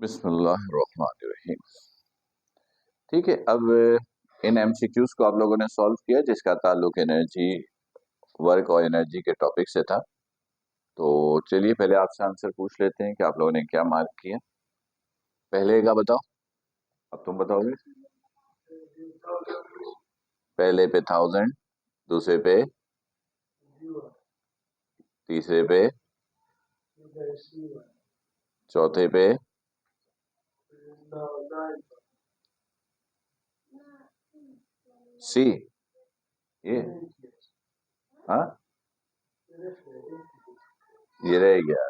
बिस्मिल्लाहिर्रहमानिर्रहीम। ठीक है, अब इन एमसीक्यूज को आप लोगों ने सॉल्व किया जिसका ताल्लुक एनर्जी, वर्क और एनर्जी के टॉपिक से था। तो चलिए पहले आपसे आंसर पूछ लेते हैं कि आप लोगों ने क्या मार्क किया। पहले का बताओ, अब तुम बताओगे। पहले पे 1000, दूसरे पे, तीसरे पे, चौथे पे, सी, ये, हाँ, ये रह गया।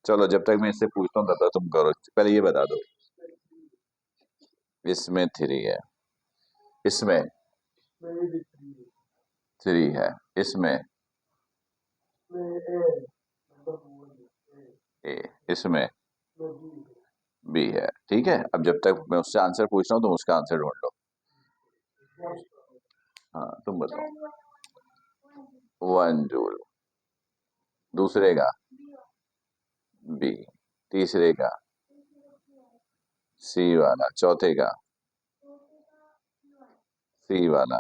चलो जब तक मैं इससे पूछता हूँ तब तक तुम करो, पहले ये बता दो। इसमें 3 है, इसमें 3 है, इसमें ए, इसमें बी है। ठीक है, अब जब तक मैं उससे आंसर पूछ रहा हूँ तुम उसका आंसर ढूंढ लो। हाँ तुम बताओ। 1 जूल, दूसरे का बी, तीसरे का सी वाला, चौथे का सी वाला,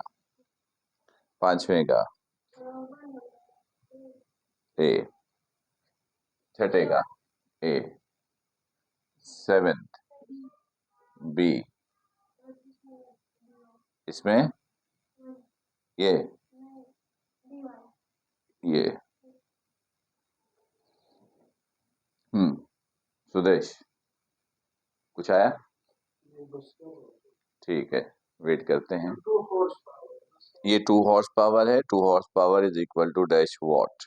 पांचवें का ए, छठे का ए, 7th बी, इसमें ये ये सुदेश कुछ आया? ठीक है, वेट करते हैं। ये 2 हॉर्स पावर है। 2 horse power is equal to dash watt.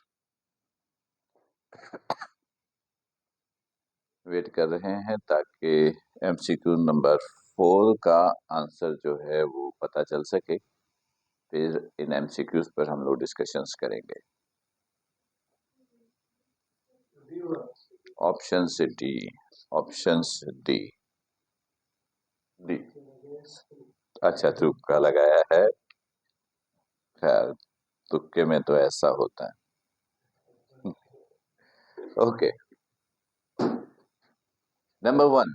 Wait कर रहे हैं ताकि एमसीक्यू नंबर 4 का आंसर जो है वो पता चल सके, फिर इन एमसीक्यूज पर हम लोग डिस्कशंस करेंगे। ऑप्शन से डी, ऑप्शन डी, डी। अच्छा तुक्का लगाया है, खैर तुक्के में तो ऐसा होता है। Okay, number 1,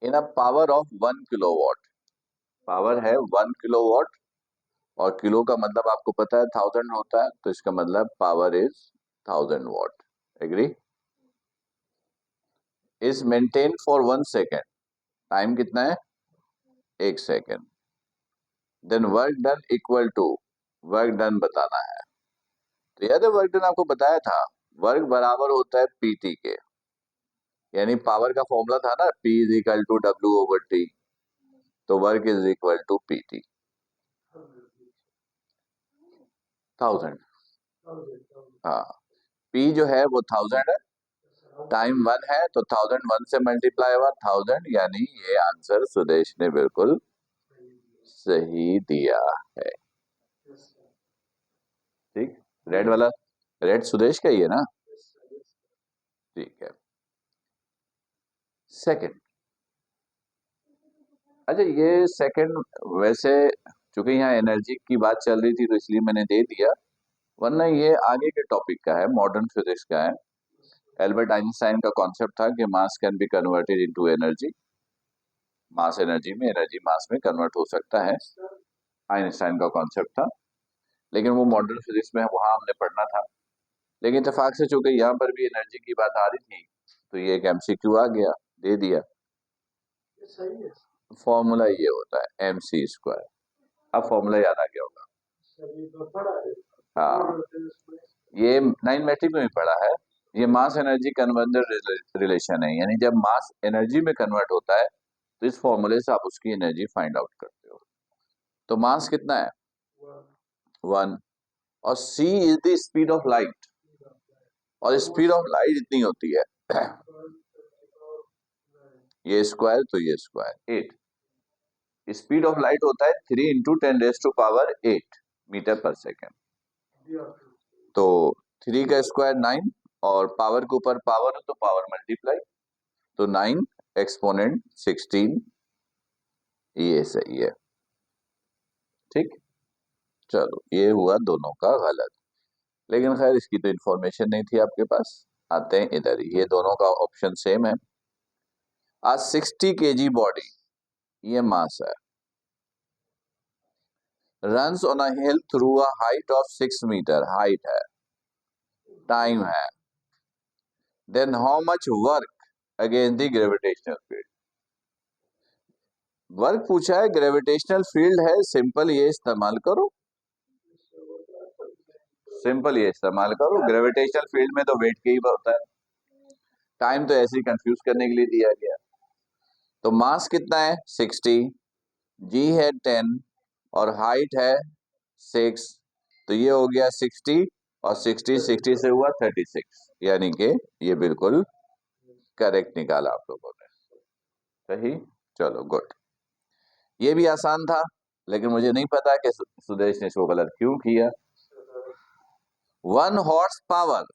in a power of 1 kilowatt, power है 1 किलोवाट और किलो का मतलब आपको पता है 1000 होता है, तो इसका मतलब power is 1000 watt. Agree? Is maintain for 1 second, time कितना है? 1 second. Then work done equal to, work done बताना है। तो याद है वर्क डन आपको बताया था, वर्क बराबर होता है पीटी के, यानी पावर का फॉर्मूला था ना, P is equal to W/T, तो work is equal to PT। 1000, हाँ, P जो है वो 1000 है, टाइम 1 है, तो 1000 1 से मल्टीप्लाई हुआ 1000, यानी ये आंसर सुदेश ने बिल्कुल सही दिया है। ठीक, रेड वाला, रेड सुदेश का ही है ना? ठीक है। सेकंड, अच्छा ये सेकंड, वैसे चूंकि यहाँ एनर्जी की बात चल रही थी तो इसलिए मैंने दे दिया, वरना ये आगे के टॉपिक का है, मॉडर्न फिजिक्स का है। एल्बर्ट आइंस्टाइन का कॉन्सेप्ट था कि मास can be converted into energy, mass energy में, एनर्जी मास में कन्वर्ट हो सकता है, आइंस्टाइन का कॉन्सेप्ट था। लेकिन वो मॉडर्न फिजिक्स में वहां हमने पढ़ना था। लेकिन इत्तेफाक से चूंकि यहाँ पर भी एनर्जी की बात आ रही थी तो ये एक एमसीक्यू आ गया, दे दिया। फॉर्मूला ये होता है mc²। अब फॉर्मूला याद आ गया होगा। हाँ, ये 9 मैट्रिक में भी पढ़ा है। ये मास एनर्जी कन्वर्जन रिलेशन है, यानी जब मास एनर्जी में कन्वर्ट होता है तो इस फॉर्मूले से आप उसकी एनर्जी फाइंड आउट करते हो। तो मास कितना है? 1, और c is the speed of light, और स्पीड ऑफ लाइट इतनी होती है ये स्क्वायर, तो ये स्क्वायर 8। स्पीड ऑफ लाइट होता है 3 × 10⁸ मीटर पर सेकेंड। तो 3 का स्क्वायर 9, और पावर के ऊपर पावर है तो पावर मल्टीप्लाई, तो 9 एक्सपोनेंट 16, ये सही है। ठीक, चलो ये हुआ दोनों का गलत, लेकिन खैर इसकी तो इंफॉर्मेशन नहीं थी आपके पास। आते हैं इधर, ये दोनों का ऑप्शन सेम है। आ 60 kg बॉडी, ये मास है, runs on a hill through a height of 6 metre, height है, टाइम है, then how much work against the gravitational field. Work पूछा है, ग्रेविटेशनल फील्ड है, सिंपल ये इस्तेमाल करो, सिंपल ये इस्तेमाल करो। ग्रेविटेशनल फील्ड में तो वेट के ही होता है, टाइम तो ऐसे ही कंफ्यूज करने के लिए दिया गया। तो मास कितना है 60, जी है 10 और हाइट है 6, तो ये हो गया 60 और 60 से हुआ 36, यानी कि ये बिल्कुल करेक्ट निकाला आप लोगों ने, सही। चलो गुड, ये भी आसान था, लेकिन मुझे नहीं पता कि सुदेश ने इसको गलत क्यों किया। 1 horse power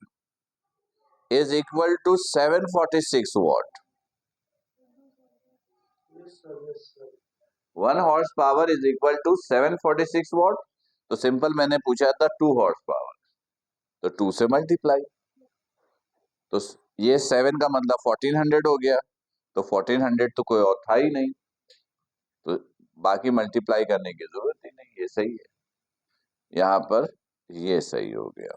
is equal to 746 watt. 1 horse power is equal to 746 watt. तो सिंपल मैंने पूछा था 2 हॉर्स पावर, तो 2 से मल्टीप्लाई, तो ये 7 का मतलब 1400 हो गया, तो 1400 तो कोई और था ही नहीं, तो बाकी मल्टीप्लाई करने की जरूरत ही नहीं, ये सही है, यहां पर ये सही हो गया।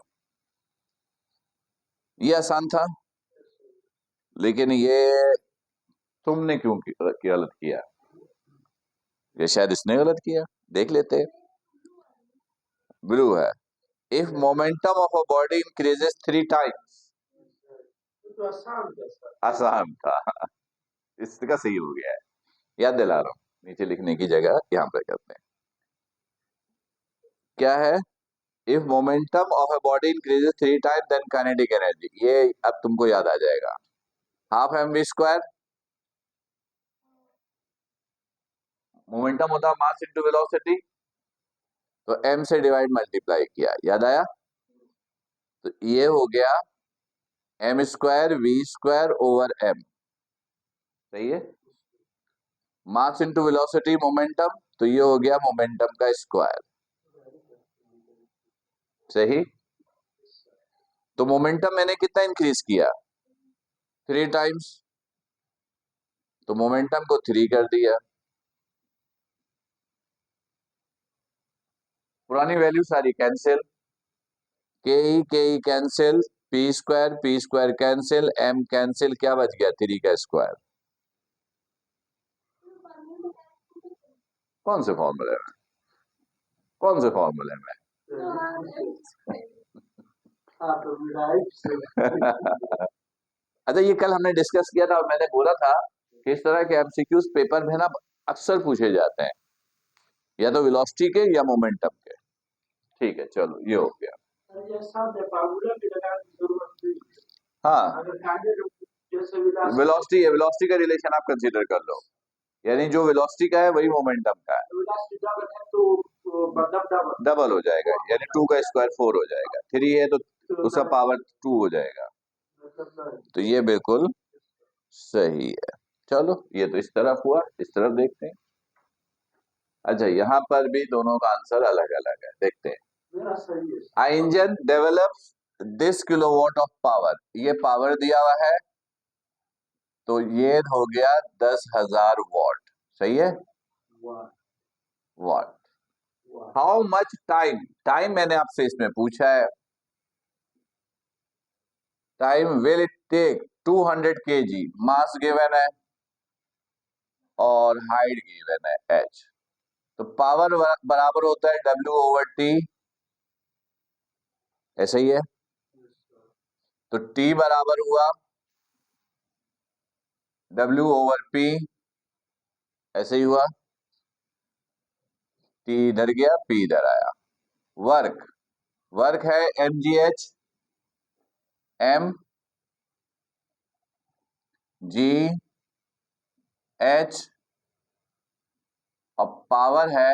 ये आसान था, लेकिन ये तुमने क्यों गलत किया, ये शायद इसने गलत किया, देख लेते। ब्लू है, if momentum of a body increases 3 times, आसान था, इसका सही हो गया है, याद दिला रहा हूं, नीचे लिखने की जगह यहां पर करते हैं। क्या है, if momentum of a body increases 3 times then kinetic energy, ये अब तुमको याद आ जाएगा, half M V square, momentum होता है मास इनटू वेलोसिटी, तो एम से डिवाइड मल्टीप्लाई किया, याद आया, तो ये हो गया M square V square over M, सही है। मास इनटू वेलोसिटी मोमेंटम, तो ये हो गया मोमेंटम का स्क्वायर, सही। तो मोमेंटम मैंने कितना इंक्रीज किया, 3 टाइम्स, तो मोमेंटम को 3 कर दिया, पुरानी वैल्यू सारी cancel, K E cancel, P square cancel, M cancel, क्या बच गया 3 का स्क्वायर। कौन से फॉर्मूले में, कौन से फॉर्मूले में अच्छा, ये कल हमने डिस्कस किया था और मैंने बोला था कि इस तरह के एमसीक्यूज पेपर में ना अक्सर पूछे जाते हैं, या तो वेलोसिटी के या मोमेंटम के। ठीक है, चलो ये हो गया। हाँ, वेलोसिटी है, वेलोसिटी का रिलेशन आप कंसीडर कर लो, यानी जो वेलोसिटी का है वही मोमेंटम का है, डबल हो जाएगा, यानी 2 का स्क्वायर 4 हो जाएगा, 3 है तो उसका पावर 2 हो जाएगा, तो ये बिल्कुल सही है। चलो ये तो इस तरफ हुआ, इस तरफ देखते हैं। अच्छा, यहाँ पर भी दोनों का आंसर अलग अलग है, देखते हैं। A engine develops this kilowatt of power, ये पावर दिया हुआ है, तो ये हो गया 10,000 वॉट, सही है, watt. How much time, time मैंने आपसे इसमें पूछा है, time will it take 200 kg, mass given है और हाइट गिवन है h, तो पावर बराबर होता है W ओवर T, ऐसा ही है, तो T बराबर हुआ W ओवर P, ऐसे ही हुआ, T इधर गया P इधर आया। वर्क, वर्क है mgh, m g h, और पावर है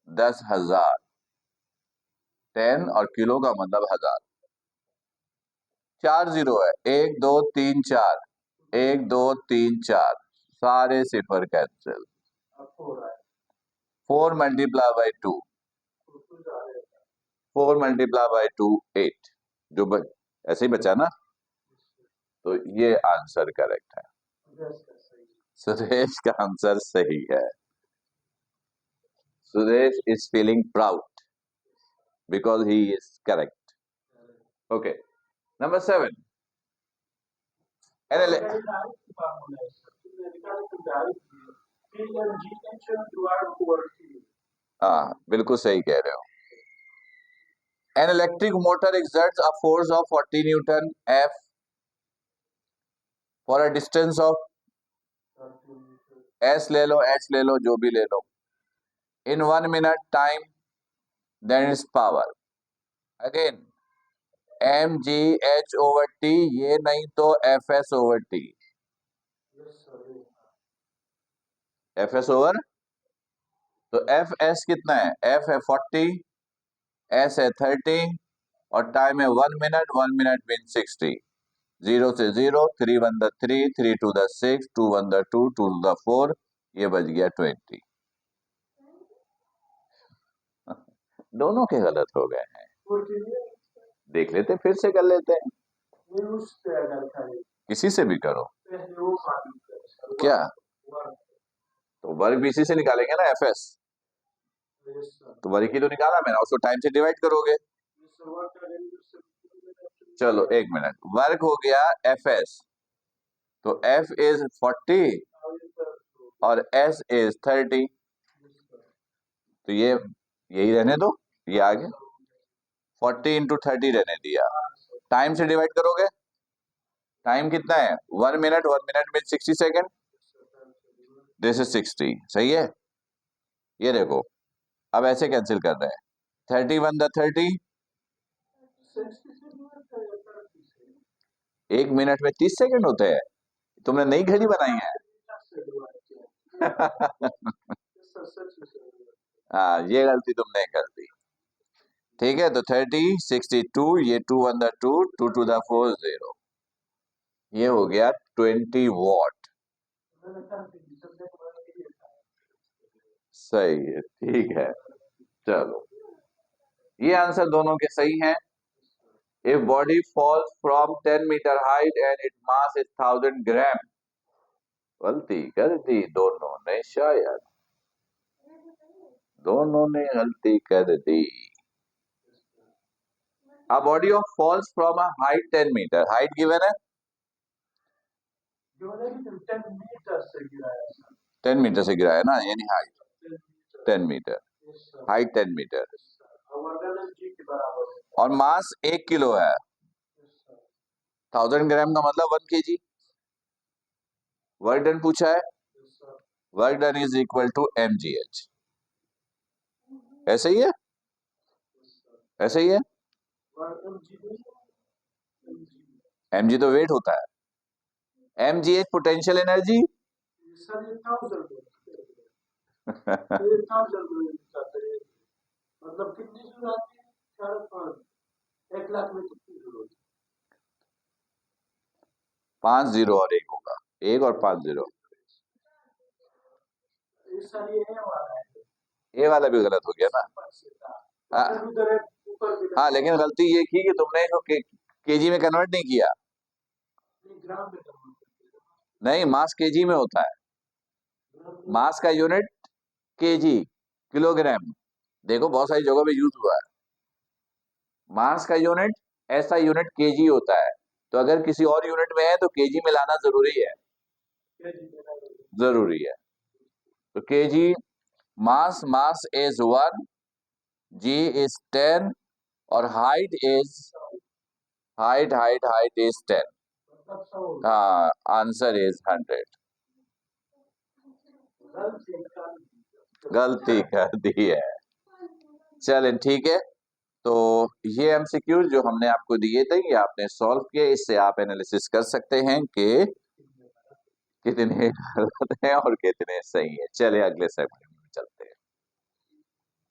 10,000, 10 और किलो का मतलब 1000, 4 जीरो है, 1 2 3 4, 1 2 3 4, सारे सिफर cancel, 4 multiply by 2, 4 multiply by 2 8, जो ऐसे ही बचा ना, तो ये आंसर करेक्ट है। सुरेश का आंसर सही है। Suresh is feeling proud because he is correct. Okay, number 7। हाँ, बिल्कुल सही कह रहे हो। An electric motor exerts a force of 40 Newton F for a distance of S ले लो, H ले लो, जो भी ले लो, in 1 minute time, then its power. Again, mgh over t, ये नहीं तो fs over t। fs over, तो fs कितना है? f है 40, s है 30 और टाइम है 1 मिनट। 1 minute mean 60। 0 से 0, 3 1 द 3, 3 2 द 6, 2 1 द 2, 2 2 द 4, ये बच गया 20। दोनों के गलत हो गए हैं। देख लेते, फिर से कर लेते हैं, किसी से भी करो क्या, तो वर्ग भी इसी से निकालेंगे ना, fs। तो वर्ग की तो निकाला मैंने, उसको टाइम से डिवाइड करोगे। चलो 1 मिनट, वर्ग हो गया fs, तो f इज 40 और s इज 30, तो ये यही रहने दो, ये आगे 40 इंटू 30 रहने दिया। टाइम से डिवाइड करोगे, टाइम कितना है? 1 मिनट। 1 मिनट में 60 सेकेंड, दिस इज 60। सही है। ये देखो, अब ऐसे कैंसिल कर रहे हैं, 30 1 द 30, 1 मिनट में 30 सेकेंड होते हैं। तुमने नई घड़ी बनाई है। हाँ, ये गलती तुमने कर दी। ठीक है, तो 30 62, ये 2 1 द 2, 2 2 द 4 0, ये हो गया 20 वॉट। सही है, ठीक है। चलो, ये आंसर दोनों के सही हैं। If body falls from 10 meter height and its mass is 1000 gram, गलती कर दी दोनों ने, शायद दोनों ने गलती कर दी। A body of falls from a height 10 meter, height given है 10 मीटर से गिरा है ना, यानी हाइट 10 मीटर, हाइट 10 मीटर, और मास 1 किलो है। 1000 ग्राम का मतलब 1 kg। वर्क डन पूछा है, work done is equal to mgh। ऐसे ही है, ऐसे ही है। mg तो वेट होता है, mgh पोटेंशियल एनर्जी। मतलब कितनी शुरुआत है? 1 लाख में कितनी शुरुआत? 5 0 और 1 होगा, 1 और 5 0। ये वाला भी गलत हो गया ना। हाँ, लेकिन गलती ये की कि तुमने इसको केजी में कन्वर्ट नहीं किया। नहीं, मास केजी में होता है, मास का यूनिट केजी, किलोग्राम। देखो, बहुत सारी जगहों पे यूज हुआ है। मास का यूनिट, ऐसा यूनिट केजी होता है, तो अगर किसी और यूनिट में है तो केजी में लाना जरूरी है, जरूरी है। तो KG, mass, mass is 1, G is 10 और height is, height height height is 10। हाँ, आंसर इज 100। गलती कर दी है। चलें, ठीक है। तो ये एमसीक्यू जो हमने आपको दिए थे, ये आपने सॉल्व किए, इससे आप एनालिसिस कर सकते हैं कि कितने गलत हैं और कितने सही हैं। चले अगले सेगमेंट।